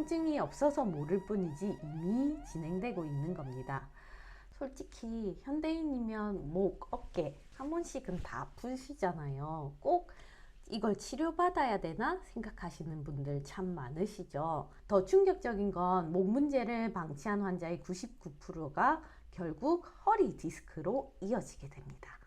통증이 없어서 모를 뿐이지 이미 진행되고 있는 겁니다. 솔직히 현대인이면 목, 어깨 한 번씩은 다 아프시잖아요. 꼭 이걸 치료받아야 되나 생각하시는 분들 참 많으시죠. 더 충격적인 건 목 문제를 방치한 환자의 99%가 결국 허리 디스크로 이어지게 됩니다.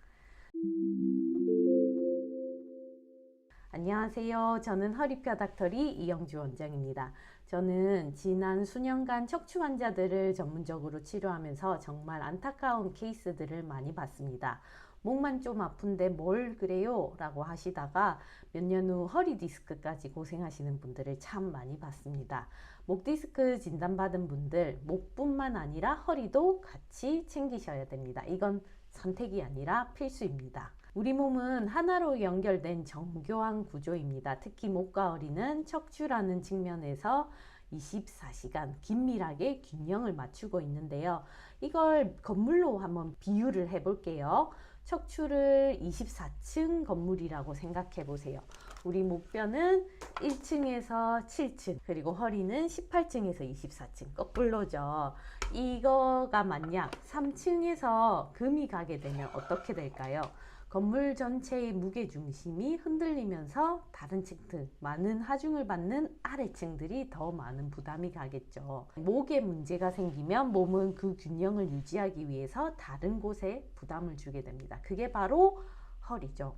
안녕하세요. 저는 허리뼈 닥터리 이영주 원장입니다. 저는 지난 수년간 척추 환자들을 전문적으로 치료하면서 정말 안타까운 케이스들을 많이 봤습니다. 목만 좀 아픈데 뭘 그래요? 라고 하시다가 몇 년 후 허리 디스크까지 고생하시는 분들을 참 많이 봤습니다. 목 디스크 진단받은 분들, 목뿐만 아니라 허리도 같이 챙기셔야 됩니다. 이건 선택이 아니라 필수입니다. 우리 몸은 하나로 연결된 정교한 구조입니다. 특히 목과 허리는 척추라는 측면에서 24시간 긴밀하게 균형을 맞추고 있는데요. 이걸 건물로 한번 비유를 해볼게요. 척추를 24층 건물이라고 생각해 보세요. 우리 목뼈는 1층에서 7층, 그리고 허리는 18층에서 24층, 거꾸로죠. 이거가 만약 3층에서 금이 가게 되면 어떻게 될까요? 건물 전체의 무게중심이 흔들리면서 다른 층들, 많은 하중을 받는 아래층들이 더 많은 부담이 가겠죠. 목에 문제가 생기면 몸은 그 균형을 유지하기 위해서 다른 곳에 부담을 주게 됩니다. 그게 바로 허리죠.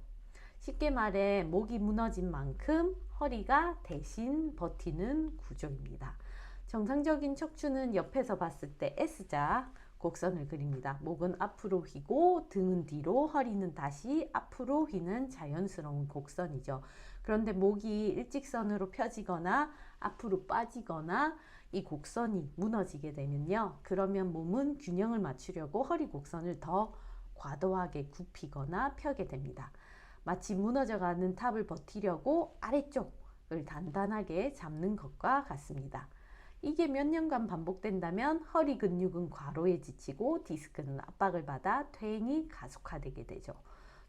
쉽게 말해 목이 무너진 만큼 허리가 대신 버티는 구조입니다. 정상적인 척추는 옆에서 봤을 때 S자 곡선을 그립니다. 목은 앞으로 휘고 등은 뒤로, 허리는 다시 앞으로 휘는 자연스러운 곡선이죠. 그런데 목이 일직선으로 펴지거나 앞으로 빠지거나 이 곡선이 무너지게 되면요. 그러면 몸은 균형을 맞추려고 허리 곡선을 더 과도하게 굽히거나 펴게 됩니다. 마치 무너져가는 탑을 버티려고 아래쪽을 단단하게 잡는 것과 같습니다. 이게 몇 년간 반복된다면 허리 근육은 과로에 지치고 디스크는 압박을 받아 퇴행이 가속화되게 되죠.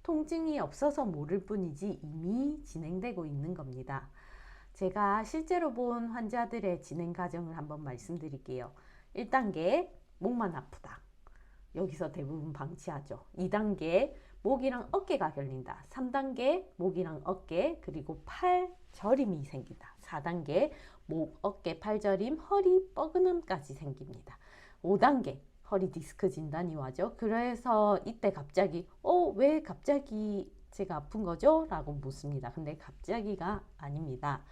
통증이 없어서 모를 뿐이지 이미 진행되고 있는 겁니다. 제가 실제로 본 환자들의 진행 과정을 한번 말씀드릴게요. 1단계 목만 아프다. 여기서 대부분 방치하죠. 2단계 목이랑 어깨가 결린다. 3단계 목이랑 어깨 그리고 팔 저림이 생긴다. 4단계 목, 어깨, 팔 저림, 허리 뻐근함까지 생깁니다. 5단계 허리 디스크 진단이 와죠. 그래서 이때 갑자기 왜 갑자기 제가 아픈 거죠? 라고 묻습니다. 근데 갑자기가 아닙니다.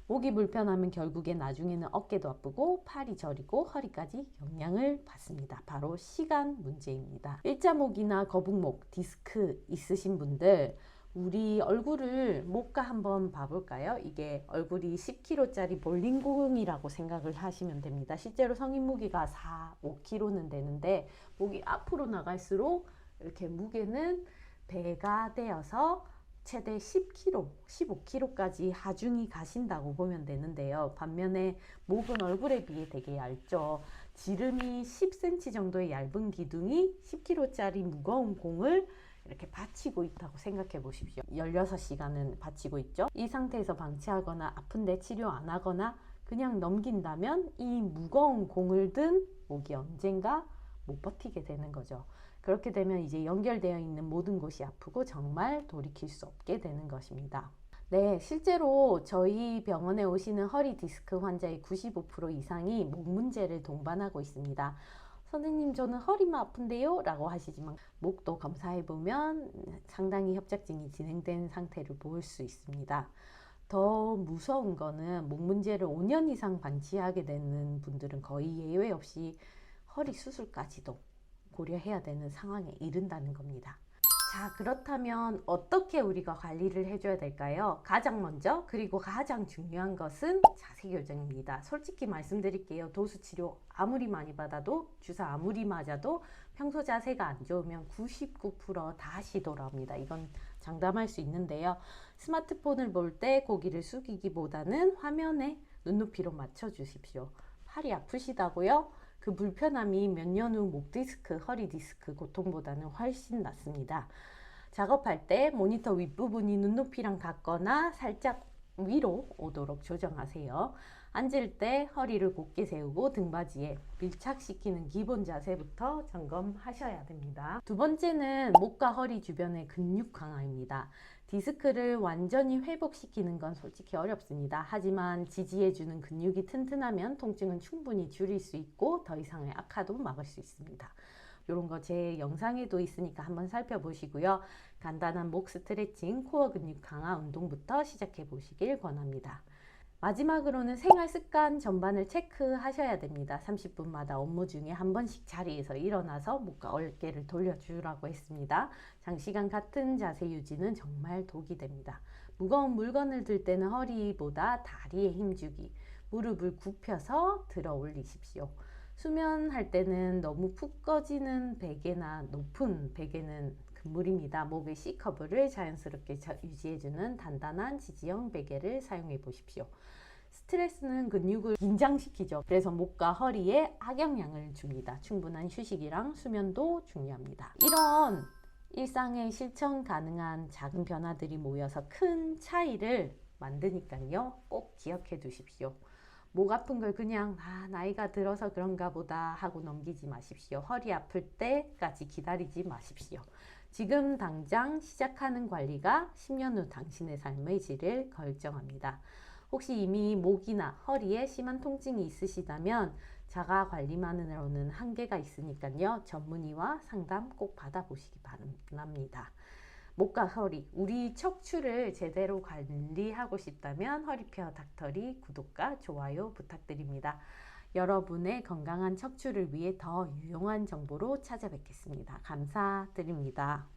목이 불편하면 결국에 나중에는 어깨도 아프고 팔이 저리고 허리까지 영향을 받습니다. 바로 시간 문제입니다. 일자목이나 거북목, 디스크 있으신 분들 우리 얼굴을 목과 한번 봐볼까요? 이게 얼굴이 10kg짜리 볼링공이라고 생각을 하시면 됩니다. 실제로 성인 무게가 4, 5kg는 되는데 목이 앞으로 나갈수록 이렇게 무게는 배가 되어서 최대 10kg, 15kg까지 하중이 가신다고 보면 되는데요. 반면에 목은 얼굴에 비해 되게 얇죠. 지름이 10cm 정도의 얇은 기둥이 10kg짜리 무거운 공을 이렇게 받치고 있다고 생각해 보십시오. 16시간은 받치고 있죠. 이 상태에서 방치하거나 아픈데 치료 안 하거나 그냥 넘긴다면 이 무거운 공을 든 목이 언젠가 못 버티게 되는 거죠. 그렇게 되면 이제 연결되어 있는 모든 곳이 아프고 정말 돌이킬 수 없게 되는 것입니다. 네, 실제로 저희 병원에 오시는 허리 디스크 환자의 95% 이상이 목 문제를 동반하고 있습니다. 선생님, 저는 허리만 아픈데요? 라고 하시지만 목도 검사해보면 상당히 협착증이 진행된 상태를 볼 수 있습니다. 더 무서운 거는 목 문제를 5년 이상 방치하게 되는 분들은 거의 예외 없이 허리 수술까지도 고려해야 되는 상황에 이른다는 겁니다. 자, 그렇다면 어떻게 우리가 관리를 해줘야 될까요? 가장 먼저 그리고 가장 중요한 것은 자세 교정입니다. 솔직히 말씀드릴게요. 도수치료 아무리 많이 받아도 주사 아무리 맞아도 평소 자세가 안 좋으면 99% 다시 돌아옵니다. 이건 장담할 수 있는데요. 스마트폰을 볼 때 고개를 숙이기보다는 화면에 눈높이로 맞춰 주십시오. 팔이 아프시다고요? 그 불편함이 몇 년 후 목 디스크, 허리 디스크 고통보다는 훨씬 낫습니다. 작업할 때 모니터 윗부분이 눈높이랑 같거나 살짝 위로 오도록 조정하세요. 앉을 때 허리를 곧게 세우고 등받이에 밀착시키는 기본 자세부터 점검하셔야 됩니다. 두 번째는 목과 허리 주변의 근육 강화입니다. 디스크를 완전히 회복시키는 건 솔직히 어렵습니다. 하지만 지지해주는 근육이 튼튼하면 통증은 충분히 줄일 수 있고 더 이상의 악화도 막을 수 있습니다. 이런 거 제 영상에도 있으니까 한번 살펴보시고요. 간단한 목 스트레칭, 코어 근육 강화 운동부터 시작해 보시길 권합니다. 마지막으로는 생활 습관 전반을 체크하셔야 됩니다. 30분마다 업무 중에 한 번씩 자리에서 일어나서 목과 어깨를 돌려주라고 했습니다. 장시간 같은 자세 유지는 정말 독이 됩니다. 무거운 물건을 들 때는 허리보다 다리에 힘주기, 무릎을 굽혀서 들어 올리십시오. 수면할 때는 너무 푹 꺼지는 베개나 높은 베개는 금물입니다. 목의 C커브를 자연스럽게 유지해주는 단단한 지지형 베개를 사용해 보십시오. 스트레스는 근육을 긴장시키죠. 그래서 목과 허리에 악영향을 줍니다. 충분한 휴식이랑 수면도 중요합니다. 이런 일상에 실천 가능한 작은 변화들이 모여서 큰 차이를 만드니까요. 꼭 기억해 두십시오. 목 아픈 걸 그냥 나이가 들어서 그런가 보다 하고 넘기지 마십시오. 허리 아플 때까지 기다리지 마십시오. 지금 당장 시작하는 관리가 10년 후 당신의 삶의 질을 결정합니다. 혹시 이미 목이나 허리에 심한 통증이 있으시다면 자가 관리만으로는 한계가 있으니까요. 전문의와 상담 꼭 받아보시기 바랍니다. 목과 허리, 우리 척추를 제대로 관리하고 싶다면 허리페어 닥터리 구독과 좋아요 부탁드립니다. 여러분의 건강한 척추를 위해 더 유용한 정보로 찾아뵙겠습니다. 감사드립니다.